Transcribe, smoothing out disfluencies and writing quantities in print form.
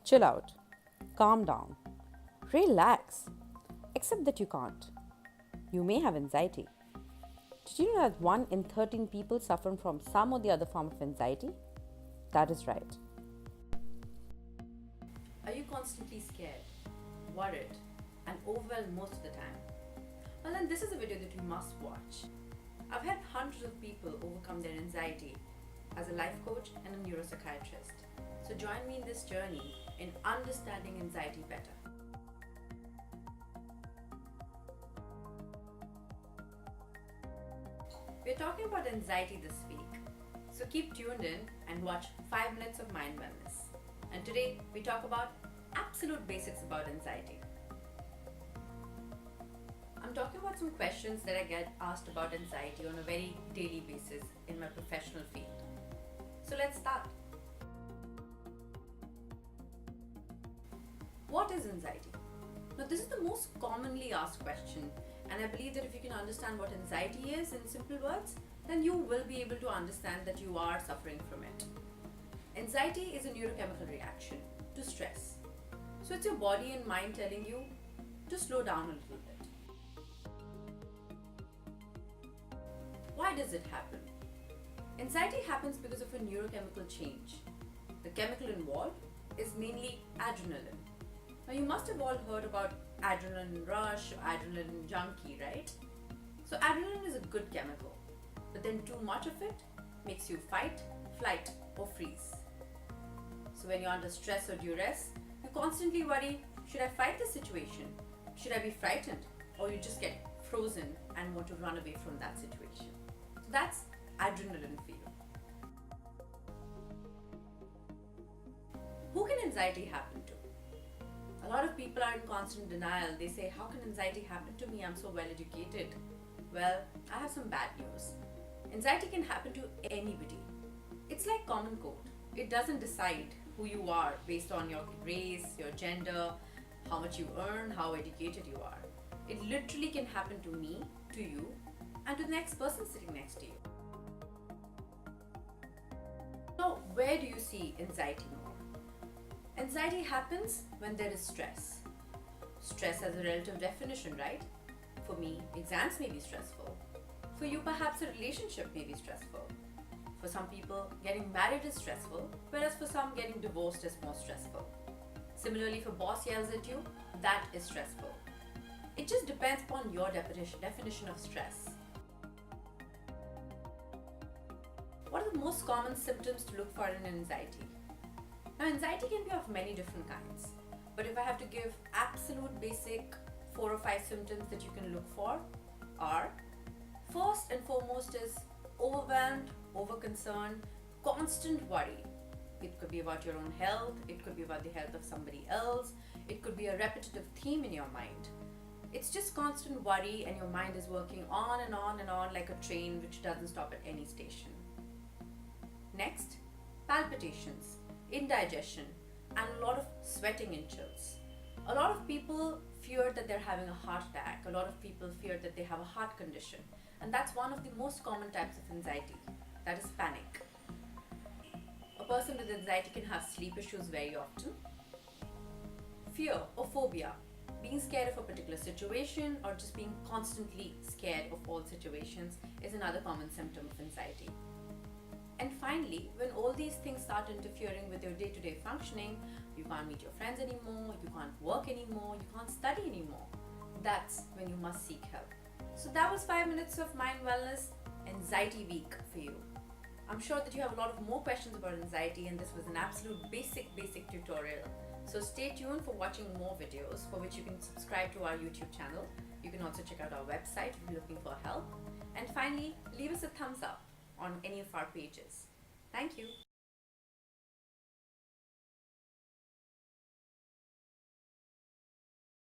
Chill out. Calm down. Relax. Except that you can't. You may have anxiety. Did you know that 1 in 13 people suffer from some or the other form of anxiety? That is right. Are you constantly scared, worried, and overwhelmed most of the time? Well, then this is a video that you must watch. I've helped hundreds of people overcome their anxiety as a life coach and a neuropsychiatrist. So join me in this journey in understanding anxiety better. We're talking about anxiety this week, so keep tuned in and watch 5 minutes of mind wellness. And today we talk about absolute basics about anxiety. I'm talking about some questions that I get asked about anxiety on a very daily basis in my professional field. So let's start. What is anxiety? Now, this is the most commonly asked question, and I believe that if you can understand what anxiety is in simple words, then you will be able to understand that you are suffering from it. Anxiety is a neurochemical reaction to stress. So it's your body and mind telling you to slow down a little bit. Why does it happen? Anxiety happens because of a neurochemical change. The chemical involved is mainly adrenaline. Now, you must have all heard about adrenaline rush or adrenaline junkie, right? So adrenaline is a good chemical, but then too much of it makes you fight, flight, or freeze. So when you're under stress or duress, you constantly worry, should I fight the situation? Should I be frightened? Or you just get frozen and want to run away from that situation. So that's adrenaline for you. Who can anxiety happen to? A lot of people are in constant denial. They say, how can anxiety happen to me? I'm so well educated. Well, I have some bad news. Anxiety can happen to anybody. It's like common cold. It doesn't decide who you are based on your race, your gender, how much you earn, how educated you are. It literally can happen to me, to you, and to the next person sitting next to you. So, where do you see anxiety more? Anxiety happens when there is stress. Stress has a relative definition, right? For me, exams may be stressful. For you, perhaps a relationship may be stressful. For some people, getting married is stressful, whereas for some, getting divorced is more stressful. Similarly, if a boss yells at you, that is stressful. It just depends upon your definition of stress. What are the most common symptoms to look for in anxiety? Now, anxiety can be of many different kinds, but if I have to give absolute basic 4 or 5 symptoms that you can look for are, first and foremost is overwhelmed, overconcerned, constant worry. It could be about your own health, it could be about the health of somebody else, it could be a repetitive theme in your mind. It's just constant worry and your mind is working on and on and on like a train which doesn't stop at any station. Next, palpitations, indigestion, and a lot of sweating and chills. A lot of people fear that they're having a heart attack. A lot of people fear that they have a heart condition. And that's one of the most common types of anxiety. That is panic. A person with anxiety can have sleep issues very often. Fear or phobia, being scared of a particular situation or just being constantly scared of all situations is another common symptom of anxiety. And finally, when all these things start interfering with your day-to-day functioning, you can't meet your friends anymore, you can't work anymore, you can't study anymore. That's when you must seek help. So that was 5 minutes of Mind Wellness Anxiety Week for you. I'm sure that you have a lot of more questions about anxiety, and this was an absolute basic tutorial. So stay tuned for watching more videos, for which you can subscribe to our YouTube channel. You can also check out our website if you're looking for help. And finally, leave us a thumbs up on any of our pages. Thank you.